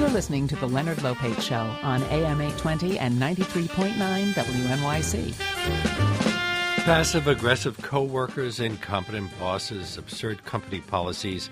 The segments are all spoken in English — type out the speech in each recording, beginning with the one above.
You're listening to The Leonard Lopate Show on AM 820 and 93.9 WNYC. Passive-aggressive co-workers, incompetent bosses, absurd company policies.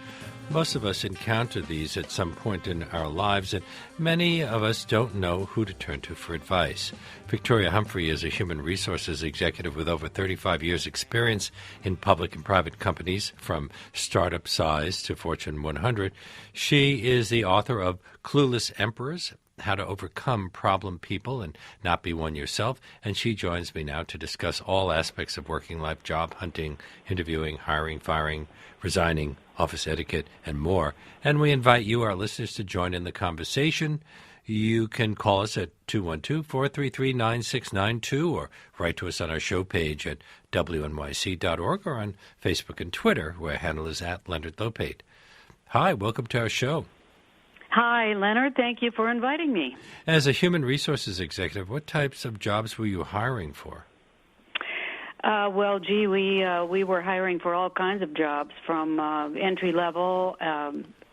Most of us encounter these at some point in our lives, and many of us don't know who to turn to for advice. Victoria Humphrey is a human resources executive with over 35 years' experience in public and private companies, from startup size to Fortune 100. She is the author of Clueless Emperors, How to Overcome Problem People and Not Be One Yourself, and she joins me now to discuss all aspects of working life, job hunting, interviewing, hiring, firing, resigning, office etiquette, and more. And we invite you, our listeners, to join in the conversation. You can call us at 212-433-9692 or write to us on our show page at wnyc.org or on Facebook and Twitter, where our handle is at Leonard Lopate. Hi, welcome to our show. Hi, Leonard. Thank you for inviting me. As a human resources executive, what types of jobs were you hiring for? We were hiring for all kinds of jobs, from entry level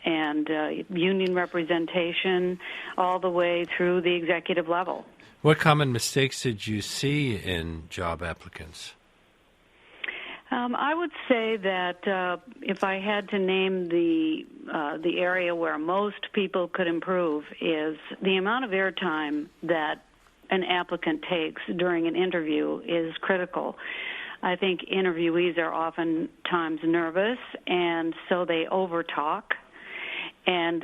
and union representation, all the way through the executive level. What common mistakes did you see in job applicants? I would say that if I had to name the area where most people could improve is the amount of airtime that an applicant takes during an interview is critical. I think interviewees are oftentimes nervous, and so they overtalk, and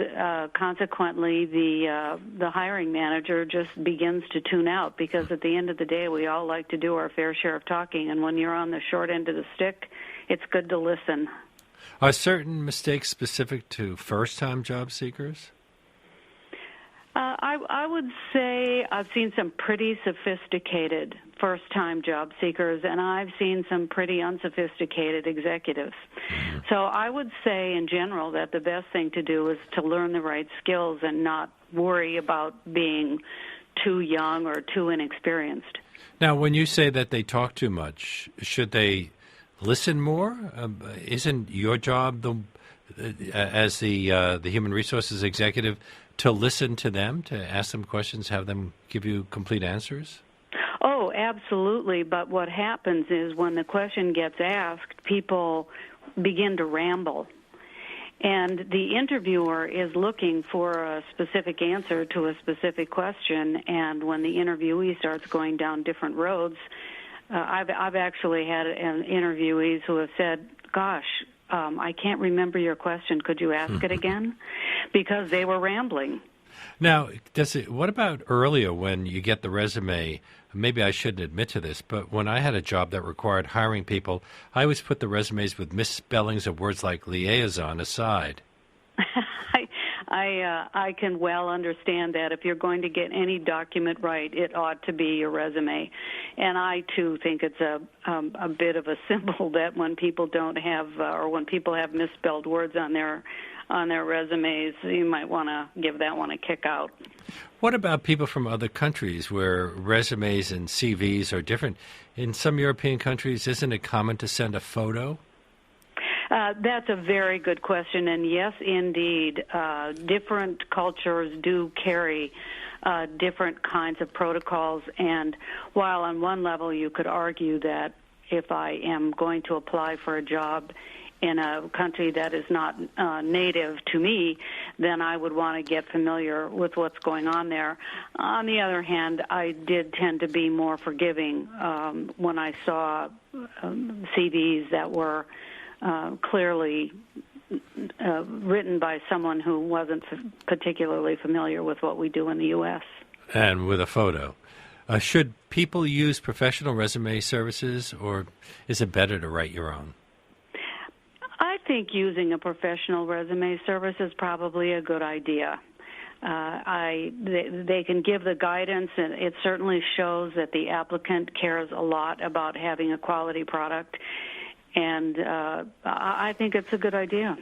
consequently the hiring manager just begins to tune out, because at the end of the day we all like to do our fair share of talking, and when you're on the short end of the stick, it's good to listen. Are certain mistakes specific to first-time job seekers? I would say I've seen some pretty sophisticated first-time job seekers, and I've seen some pretty unsophisticated executives. Mm-hmm. So I would say, in general, that the best thing to do is to learn the right skills and not worry about being too young or too inexperienced. Now, when you say that they talk too much, should they listen more? Isn't your job, as the human resources executive, to listen to them, to ask them questions, have them give you complete answers? Oh, absolutely. But what happens is when the question gets asked, people begin to ramble. And the interviewer is looking for a specific answer to a specific question, and when the interviewee starts going down different roads, I've actually had interviewees who have said, gosh, I can't remember your question. Could you ask it again? Because they were rambling. Now, what about earlier when you get the resume? Maybe I shouldn't admit to this, but when I had a job that required hiring people, I always put the resumes with misspellings of words like liaison aside. I can well understand that. If you're going to get any document right, it ought to be your resume. And I, too, think it's a bit of a symbol that when people don't have, or when people have misspelled words on their resumes, you might want to give that one a kick out. What about people from other countries where resumes and CVs are different? In some European countries, isn't it common to send a photo? That's a very good question, and yes, indeed. Different cultures do carry different kinds of protocols, and while on one level you could argue that if I am going to apply for a job in a country that is not native to me, then I would want to get familiar with what's going on there. On the other hand, I did tend to be more forgiving when I saw CVs that were clearly written by someone who wasn't particularly familiar with what we do in the U.S. And with a photo. Should people use professional resume services, or is it better to write your own? I think using a professional resume service is probably a good idea. They can give the guidance, and it certainly shows that the applicant cares a lot about having a quality product. And I think it's a good idea.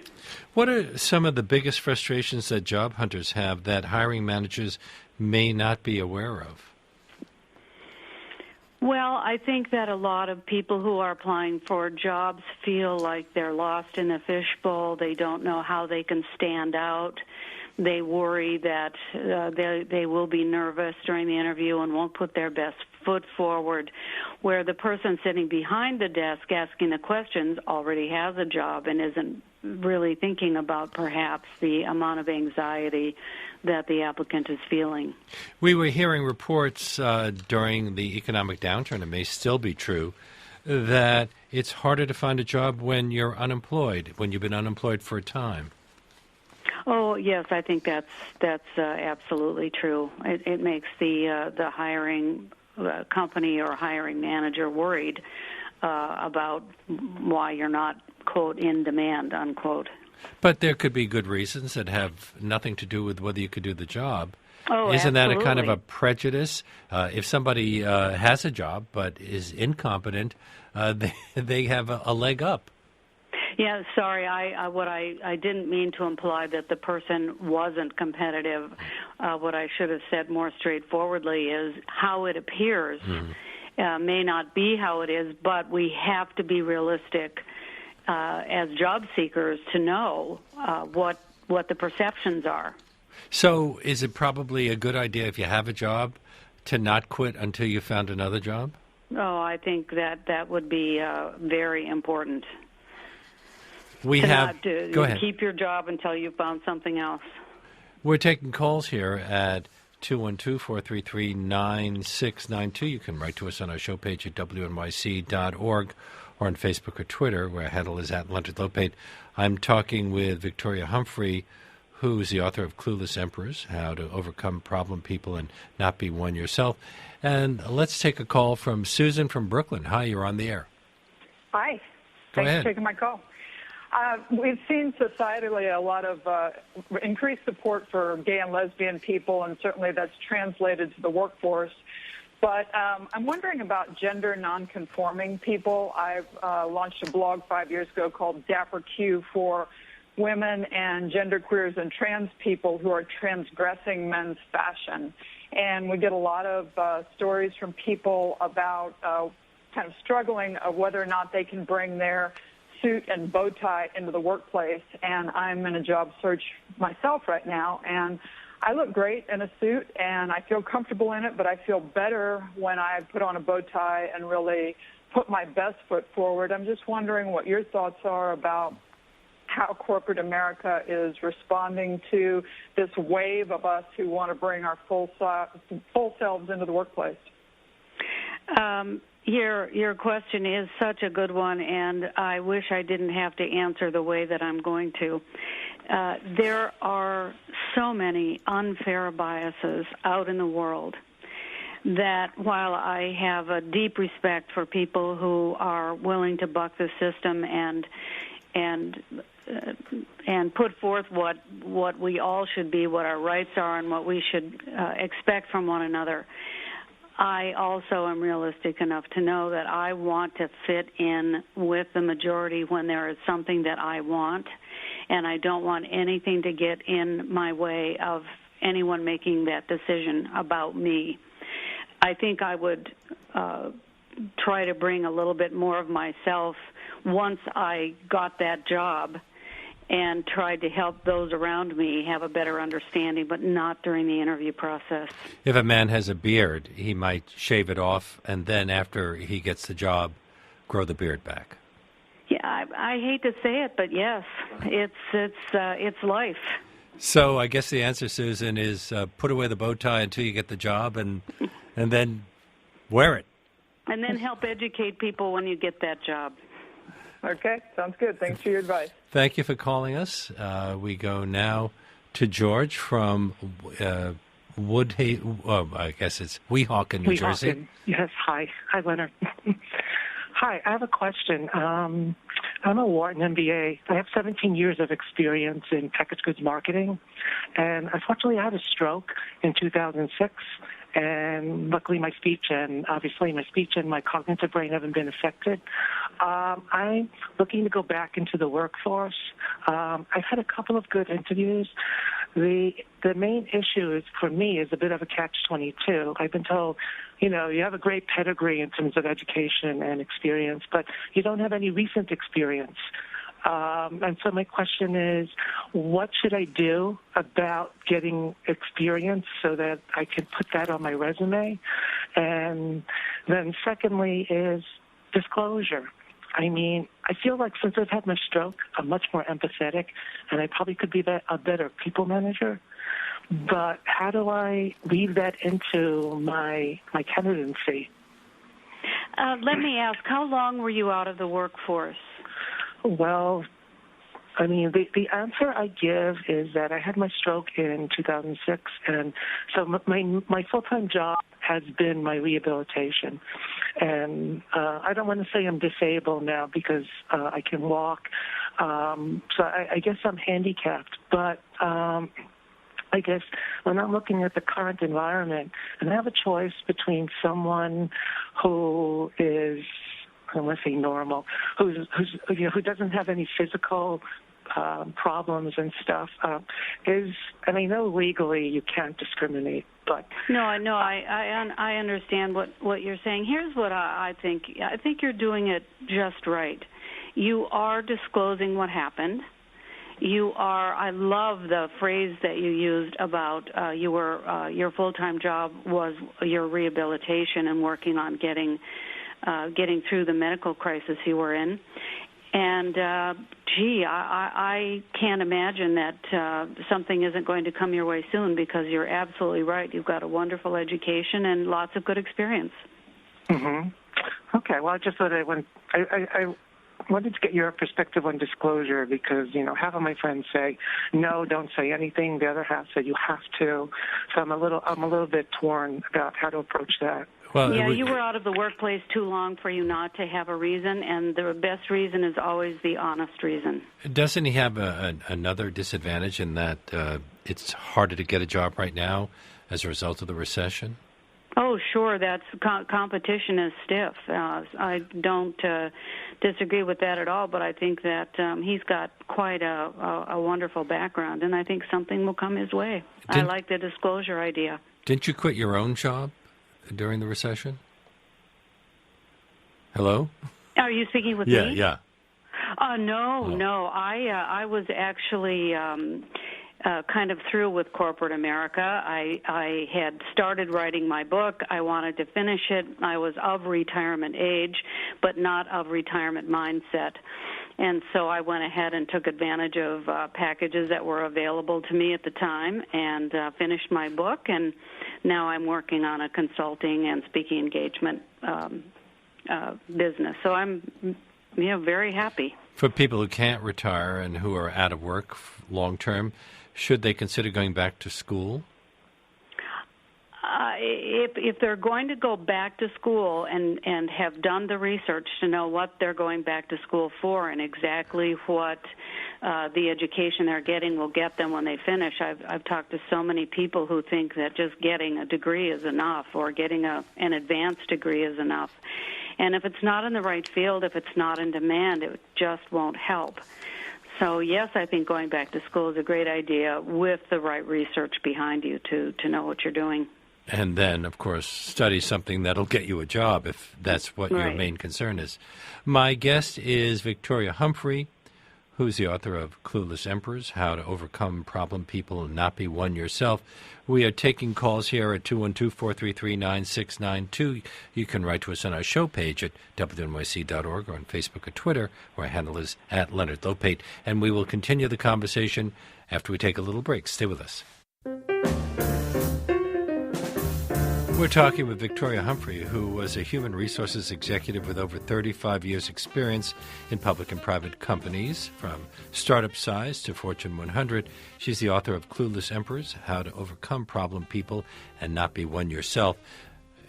What are some of the biggest frustrations that job hunters have that hiring managers may not be aware of? Well, I think that a lot of people who are applying for jobs feel like they're lost in a fishbowl. They don't know how they can stand out. they worry that they will be nervous during the interview and won't put their best foot forward, where the person sitting behind the desk asking the questions already has a job and isn't really thinking about perhaps the amount of anxiety that the applicant is feeling. We were hearing reports during the economic downturn, it may still be true, that it's harder to find a job when you're unemployed, when you've been unemployed for a time. Oh, yes, I think that's absolutely true. It makes the hiring company or hiring manager worried about why you're not, quote, in demand, unquote. But there could be good reasons that have nothing to do with whether you could do the job. Oh, Isn't absolutely. that a kind of a prejudice? If somebody has a job but is incompetent, they have a leg up. Yeah, sorry. I didn't mean to imply that the person wasn't competitive. What I should have said more straightforwardly is how it appears may not be how it is, but we have to be realistic as job seekers to know what the perceptions are. So is it probably a good idea if you have a job to not quit until you found another job? Oh, I think that would be very important. Go ahead. Keep your job until you found something else. We're taking calls here at 212-433-9692. You can write to us on our show page at wnyc.org or on Facebook or Twitter, where our handle is at Leonard Lopate. I'm talking with Victoria Humphrey, who is the author of Clueless Emperors, How to Overcome Problem People and Not Be One Yourself. And let's take a call from Susan from Brooklyn. Hi, you're on the air. Hi. Go ahead. Thanks for taking my call. We've seen societally a lot of increased support for gay and lesbian people, and certainly that's translated to the workforce. But I'm wondering about gender nonconforming people. I've launched a blog 5 years ago called Dapper Q for women and genderqueers and trans people who are transgressing men's fashion. And we get a lot of stories from people about kind of struggling of whether or not they can bring their suit and bow tie into the workplace. And I'm in a job search myself right now, and I look great in a suit, and I feel comfortable in it, but I feel better when I put on a bow tie and really put my best foot forward. I'm just wondering what your thoughts are about how corporate America is responding to this wave of us who want to bring our full selves into the workplace. Your question is such a good one, and I wish I didn't have to answer the way that I'm going to. There are so many unfair biases out in the world that while I have a deep respect for people who are willing to buck the system and put forth what we all should be, what our rights are, and what we should expect from one another, I also am realistic enough to know that I want to fit in with the majority when there is something that I want, and I don't want anything to get in my way of anyone making that decision about me. I think I would try to bring a little bit more of myself once I got that job and tried to help those around me have a better understanding, but not during the interview process. If a man has a beard, he might shave it off, and then after he gets the job, grow the beard back. Yeah, I hate to say it, but yes, it's life. So I guess the answer, Susan, is put away the bow tie until you get the job, and then wear it. And then help educate people when you get that job. Okay, sounds good. Thanks for your advice. Thank you for calling us. We go now to George from I guess it's Weehawken, New Jersey. Yes, hi. Hi, Leonard. Hi, I have a question. I'm a Wharton MBA. I have 17 years of experience in packaged goods marketing, and unfortunately I had a stroke in 2006. And luckily my speech and my cognitive brain haven't been affected. I'm looking to go back into the workforce. I've had a couple of good interviews. The main issue for me is a bit of a catch-22. I've been told, you have a great pedigree in terms of education and experience, but you don't have any recent experience. And so my question is, what should I do about getting experience so that I can put that on my resume? And then secondly is disclosure. I mean, I feel like since I've had my stroke, I'm much more empathetic, and I probably could be a better people manager. But how do I weave that into my candidacy? Let me ask, how long were you out of the workforce? Well, I mean, the answer I give is that I had my stroke in 2006, and so my full-time job has been my rehabilitation. And I don't want to say I'm disabled now because I can walk. So I guess I'm handicapped. But I guess when I'm looking at the current environment, and I have a choice between someone who is, I don't want to say normal, who doesn't have any physical problems and stuff, and I know legally you can't discriminate, but no, I understand what you're saying. Here's what I think. I think you're doing it just right. You are disclosing what happened. You are. I love the phrase that you used about your full-time job was your rehabilitation and working on getting through the medical crisis you were in. And, I can't imagine that something isn't going to come your way soon, because you're absolutely right. You've got a wonderful education and lots of good experience. Mm-hmm. Okay, well, I just thought I wanted to get your perspective on disclosure, because, half of my friends say, no, don't say anything. The other half say you have to. So I'm a little bit torn about how to approach that. Well, yeah, you were out of the workplace too long for you not to have a reason, and the best reason is always the honest reason. Doesn't he have another disadvantage in that it's harder to get a job right now as a result of the recession? Oh, sure. That's competition is stiff. I don't disagree with that at all, but I think that he's got quite a wonderful background, and I think something will come his way. I like the disclosure idea. Didn't you quit your own job during the recession? Hello? Are you speaking with me? Yeah. No. I was actually kind of through with corporate America. I had started writing my book. I wanted to finish it. I was of retirement age, but not of retirement mindset. And so I went ahead and took advantage of packages that were available to me at the time and finished my book. And now I'm working on a consulting and speaking engagement business. So I'm very happy. For people who can't retire and who are out of work long term, should they consider going back to school? If they're going to go back to school and have done the research to know what they're going back to school for and exactly what the education they're getting will get them when they finish. I've talked to so many people who think that just getting a degree is enough, or getting an advanced degree is enough. And if it's not in the right field, if it's not in demand, it just won't help. So, yes, I think going back to school is a great idea with the right research behind you to know what you're doing. And then, of course, study something that'll get you a job if that's what your main concern is. My guest is Victoria Humphrey, who's the author of Clueless Emperors, How to Overcome Problem People and Not Be One Yourself. We are taking calls here at 212-433-9692. You can write to us on our show page at WNYC.org or on Facebook or Twitter, where our handle is at Leonard Lopate. And we will continue the conversation after we take a little break. Stay with us. We're talking with Victoria Humphrey, who was a human resources executive with over 35 years' experience in public and private companies, from startup size to Fortune 100. She's the author of Clueless Emperors, How to Overcome Problem People and Not Be One Yourself.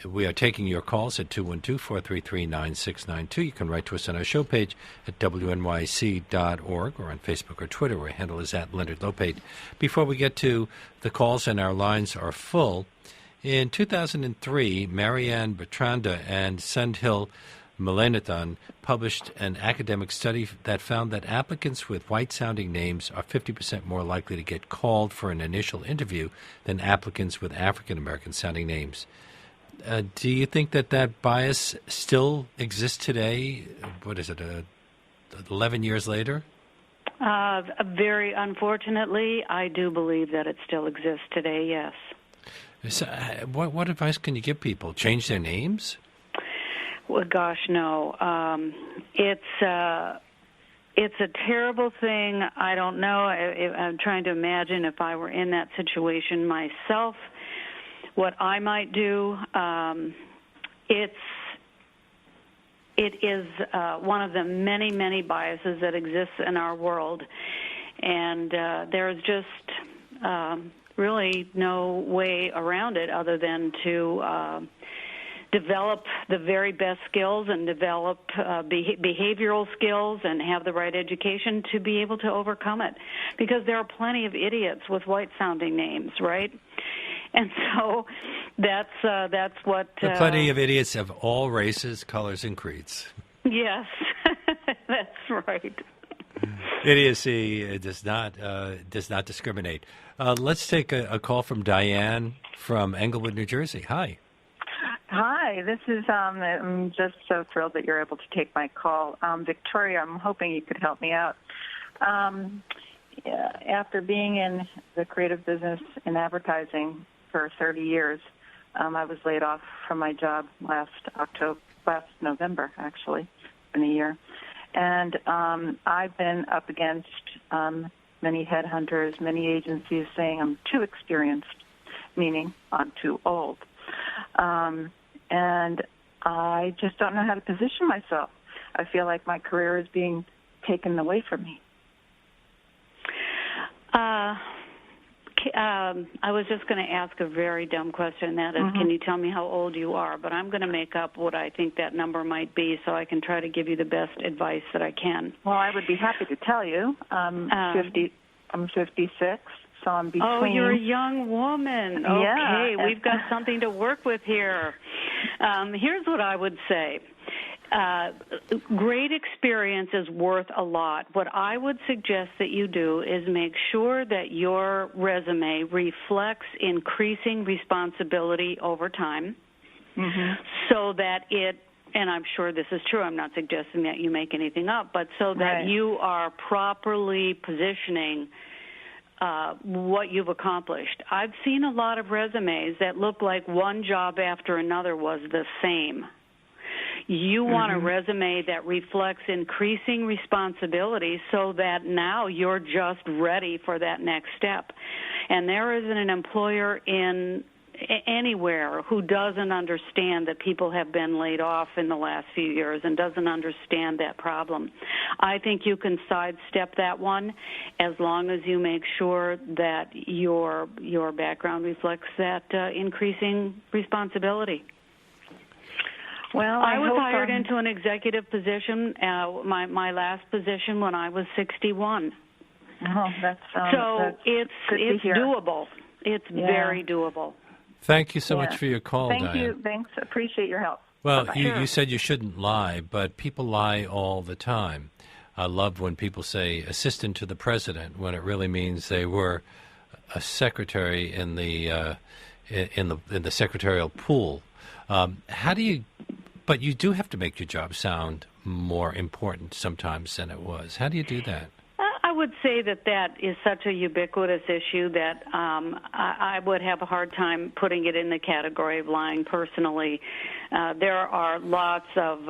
We are taking your calls at 212-433-9692. You can write to us on our show page at WNYC.org or on Facebook or Twitter, where our handle is at Leonard Lopate. Before we get to the calls, and our lines are full, in 2003, Marianne Bertranda and Sendhil Mullainathan published an academic study that found that applicants with white-sounding names are 50% more likely to get called for an initial interview than applicants with African-American sounding names. Do you think that bias still exists today? What is it, 11 years later? Very unfortunately, I do believe that it still exists today, yes. So, what advice can you give people? Change their names? Well, gosh, no. It's a terrible thing. I don't know. I'm trying to imagine if I were in that situation myself, what I might do. It is one of the many, many biases that exists in our world, and there's just really no way around it other than to develop the very best skills and develop behavioral skills and have the right education to be able to overcome it. Because there are plenty of idiots with white-sounding names, right? And so that's what... There are plenty of idiots of all races, colors, and creeds. Yes, that's right. Idiocy does not discriminate. Let's take a call from Diane from Englewood, New Jersey. Hi. Hi, this is, I'm just so thrilled that you're able to take my call. Victoria, I'm hoping you could help me out. After being in the creative business in advertising for 30 years, I was laid off from my job last November, actually, in a year. And I've been up against many headhunters, many agencies saying I'm too experienced, meaning I'm too old. And I just don't know how to position myself. I feel like my career is being taken away from me. I was just going to ask a very dumb question. That is, can you tell me how old you are? But I'm going to make up what I think that number might be so I can try to give you the best advice that I can. Well, I would be happy to tell you. I'm 56. So I'm between... Oh, you're a young woman. Okay, yeah. We've got something to work with here. Here's what I would say. Great experience is worth a lot. What I would suggest that you do is make sure that your resume reflects increasing responsibility over time, so that it, and I'm sure this is true, I'm not suggesting that you make anything up, but so that you are properly positioning what you've accomplished. I've seen a lot of resumes that look like one job after another was the same. You want a resume that reflects increasing responsibility so that now you're just ready for that next step. And there isn't an employer in anywhere who doesn't understand that people have been laid off in the last few years and doesn't understand that problem. I think you can sidestep that one as long as you make sure that your background reflects that increasing responsibility. Well, I was hired into an executive position, my last position when I was 61. Oh, that's it's doable. It's very doable. Thank you so much for your call, Diane. Thank you. Thanks. Appreciate your help. Well, you said you shouldn't lie, but people lie all the time. I love when people say assistant to the president when it really means they were a secretary in the secretarial pool. How do you? But you do have to make your job sound more important sometimes than it was. How do you do that? I would say that is such a ubiquitous issue that I would have a hard time putting it in the category of lying personally. There are lots of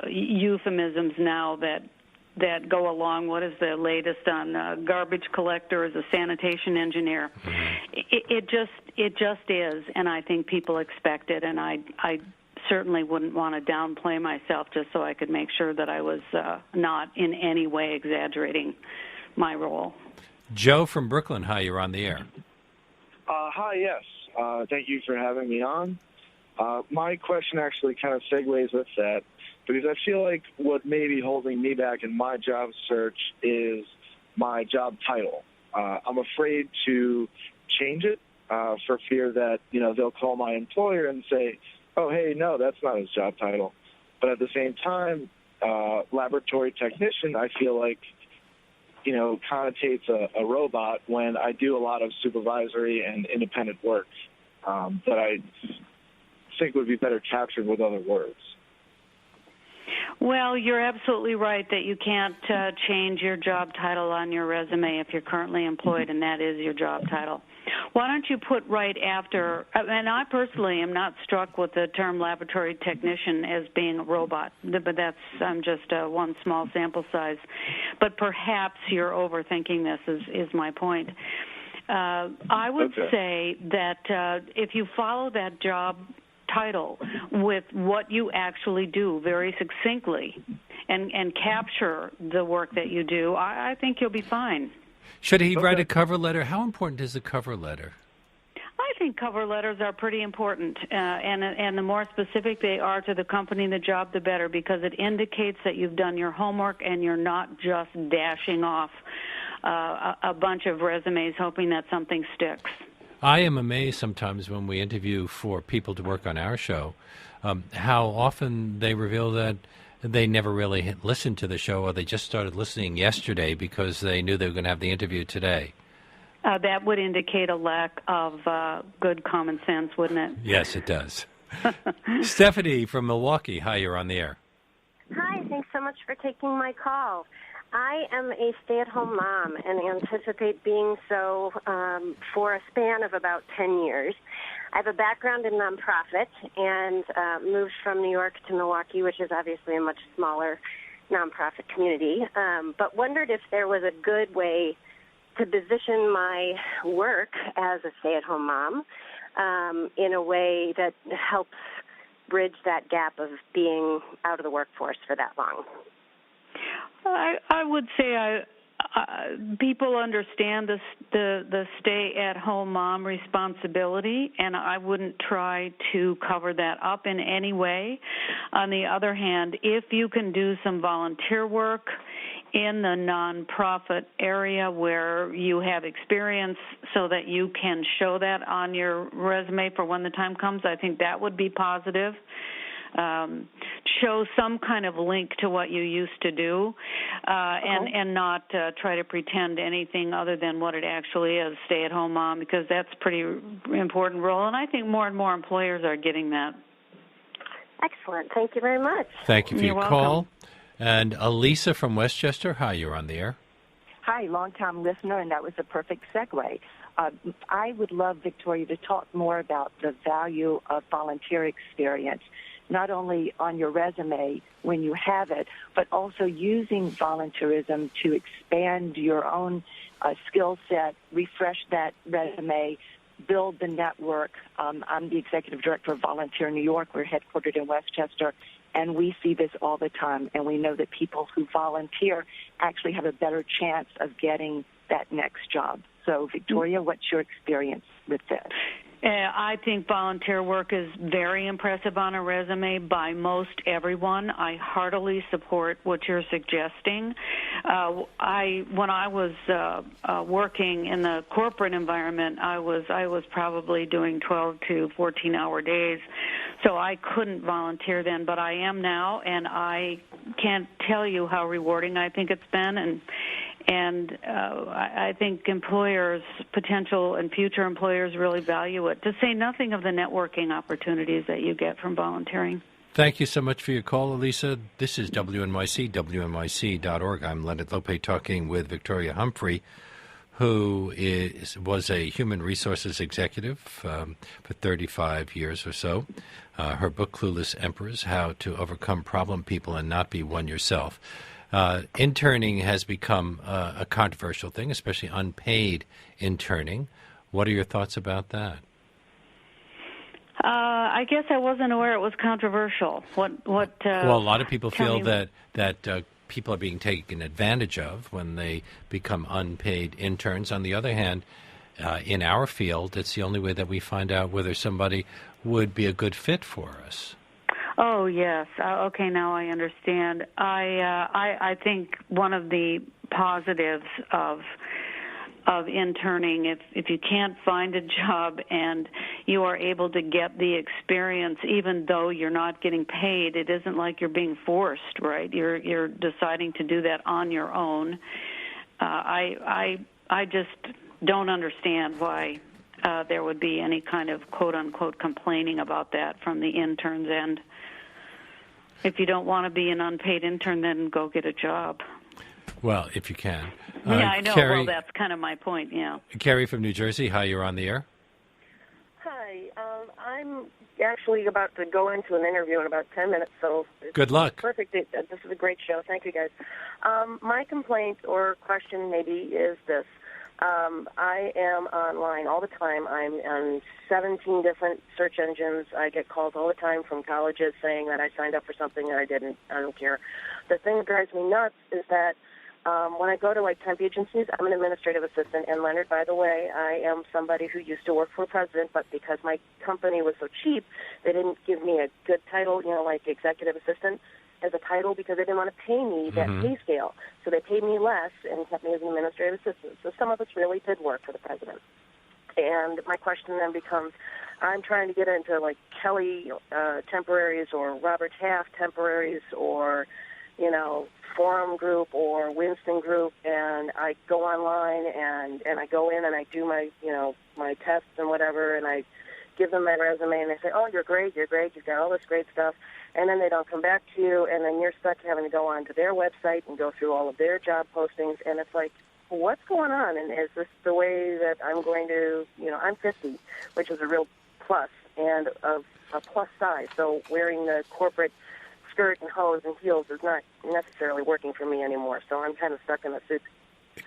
euphemisms now that go along. What is the latest on garbage collector as a sanitation engineer? It just is, and I think people expect it, and I certainly wouldn't want to downplay myself just so I could make sure that I was not in any way exaggerating my role. Joe from Brooklyn, hi, you're on the air. Hi, yes. Thank you for having me on. My question actually kind of segues with that, because I feel like what may be holding me back in my job search is my job title. I'm afraid to change it for fear that, they'll call my employer and say, oh, hey, no, that's not his job title. But at the same time, laboratory technician, I feel like, connotates a robot when I do a lot of supervisory and independent work that I think would be better captured with other words. Well, you're absolutely right that you can't change your job title on your resume if you're currently employed, and that is your job title. Why don't you put right after, and I personally am not struck with the term laboratory technician as being a robot, but that's just one small sample size. But perhaps you're overthinking this is my point. I would say that if you follow that job title with what you actually do very succinctly and capture the work that you do, I think you'll be fine. Should he write a cover letter? How important is a cover letter? I think cover letters are pretty important, and the more specific they are to the company and the job, the better, because it indicates that you've done your homework and you're not just dashing off a bunch of resumes hoping that something sticks. I am amazed sometimes when we interview for people to work on our show, how often they reveal that they never really listened to the show, or they just started listening yesterday because they knew they were going to have the interview today. That would indicate a lack of good common sense, wouldn't it? Yes, it does. Stephanie from Milwaukee, hi, you're on the air. Hi, thanks so much for taking my call. I am a stay-at-home mom and anticipate being so for a span of about 10 years. I have a background in nonprofit and moved from New York to Milwaukee, which is obviously a much smaller nonprofit community, but wondered if there was a good way to position my work as a stay-at-home mom in a way that helps bridge that gap of being out of the workforce for that long. I would say people understand the stay-at-home mom responsibility, and I wouldn't try to cover that up in any way. On the other hand, if you can do some volunteer work in the nonprofit area where you have experience so that you can show that on your resume for when the time comes, I think that would be positive. Show some kind of link to what you used to do, and not try to pretend anything other than what it actually is, stay-at-home mom, because that's a pretty important role, and I think more and more employers are getting that. Excellent. Thank you very much. Thank you for You're your welcome. call. And Elisa from Westchester, hi, you're on the air. Hi, long-time listener, and that was a perfect segue. I would love, Victoria, to talk more about the value of volunteer experience, not only on your resume when you have it, but also using volunteerism to expand your own skill set, refresh that resume, build the network. I'm the executive director of Volunteer New York. We're headquartered in Westchester, and we see this all the time, and we know that people who volunteer actually have a better chance of getting that next job. So, Victoria, what's your experience with this? I think volunteer work is very impressive on a resume by most everyone. I heartily support what you're suggesting. When I was working in the corporate environment, I was probably doing 12 to 14-hour days, so I couldn't volunteer then, but I am now, and I can't tell you how rewarding I think it's been, and I think employers, potential and future employers, really value it, to say nothing of the networking opportunities that you get from volunteering. Thank you so much for your call, Elisa. This is WNYC, WNYC.org. I'm Leonard Lope talking with Victoria Humphrey, who was a human resources executive for 35 years or so. Her book, Clueless Emperors, How to Overcome Problem People and Not Be One Yourself. Interning has become a controversial thing, especially unpaid interning. What are your thoughts about that? I guess I wasn't aware it was controversial. Well, a lot of people feel that people are being taken advantage of when they become unpaid interns. On the other hand, in our field, it's the only way that we find out whether somebody would be a good fit for us. Oh, yes. Okay, now I understand. I think one of the positives of interning, if you can't find a job and you are able to get the experience, even though you're not getting paid, it isn't like you're being forced, right? You're deciding to do that on your own. I just don't understand why there would be any kind of quote-unquote complaining about that from the intern's end. If you don't want to be an unpaid intern, then go get a job. Well, if you can. Yeah, I know. Carrie, well, that's kind of my point, yeah. Carrie from New Jersey, hi, you're on the air. Hi, I'm actually about to go into an interview in about 10 minutes, so... Good luck. Perfect. This is a great show. Thank you, guys. My complaint or question maybe is this. I am online all the time. I'm on 17 different search engines. I get calls all the time from colleges saying that I signed up for something that I didn't. I don't care. The thing that drives me nuts is that when I go to, like, temp agencies, I'm an administrative assistant. And, Leonard, by the way, I am somebody who used to work for a president, but because my company was so cheap, they didn't give me a good title, like executive assistant as a title because they didn't want to pay me that pay scale. So they paid me less and kept me as an administrative assistant. So some of us really did work for the president. And my question then becomes, I'm trying to get into, like, Kelly temporaries or Robert Half temporaries or, Forum Group or Winston Group, and I go online and I go in and I do my, my tests and whatever, and I give them my resume, and they say, oh, you're great, you've got all this great stuff, and then they don't come back to you, and then you're stuck having to go onto their website and go through all of their job postings, and it's like, what's going on, and is this the way that I'm going to, I'm 50, which is a real plus, and a plus size, so wearing the corporate skirt and hose and heels is not necessarily working for me anymore, so I'm kind of stuck in a suit.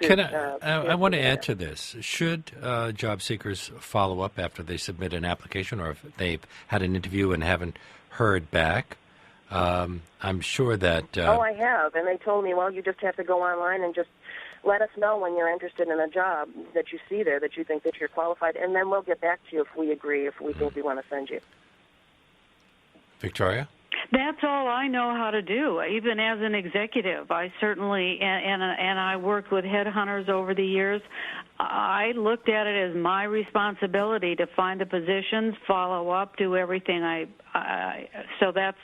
I want to add to this. Should job seekers follow up after they submit an application or if they've had an interview and haven't heard back? I'm sure that... I have, and they told me, well, you just have to go online and just let us know when you're interested in a job that you see there, that you think that you're qualified, and then we'll get back to you if we agree, if we think we want to send you. Victoria? That's all I know how to do. Even as an executive, I certainly and I worked with headhunters over the years. I looked at it as my responsibility to find the positions, follow up, do everything. So that's.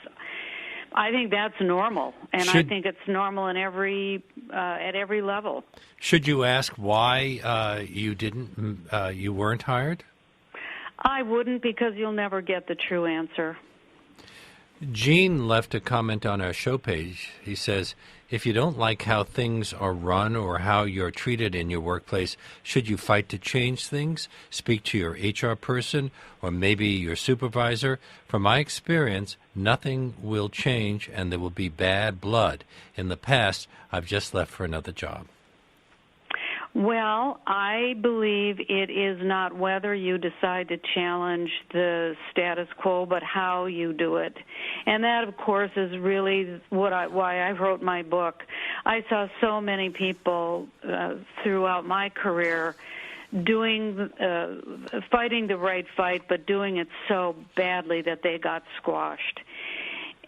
I think that's normal, and I think it's normal in at every level. Should you ask why you weren't hired? I wouldn't, because you'll never get the true answer. Gene left a comment on our show page. He says, if you don't like how things are run or how you're treated in your workplace, should you fight to change things? Speak to your HR person or maybe your supervisor. From my experience, nothing will change and there will be bad blood. In the past, I've just left for another job. Well, I believe it is not whether you decide to challenge the status quo, but how you do it. And that, of course, is really why I wrote my book. I saw so many people throughout my career fighting the right fight, but doing it so badly that they got squashed.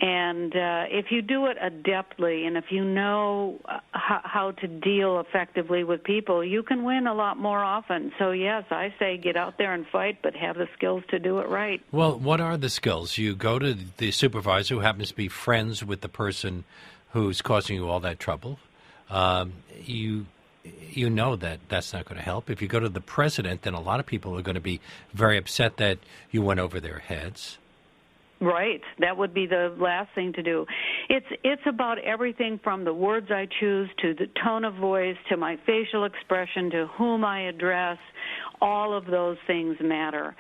And if you do it adeptly and if you know how to deal effectively with people, you can win a lot more often. So, yes, I say get out there and fight, but have the skills to do it right. Well, what are the skills? You go to the supervisor who happens to be friends with the person who's causing you all that trouble. You know that that's not going to help. If you go to the president, then a lot of people are going to be very upset that you went over their heads. Right. That would be the last thing to do. It's about everything from the words I choose to the tone of voice to my facial expression to whom I address. All of those things matter.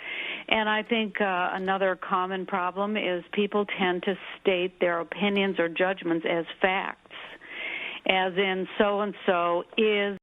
And I think another common problem is people tend to state their opinions or judgments as facts, as in so-and-so is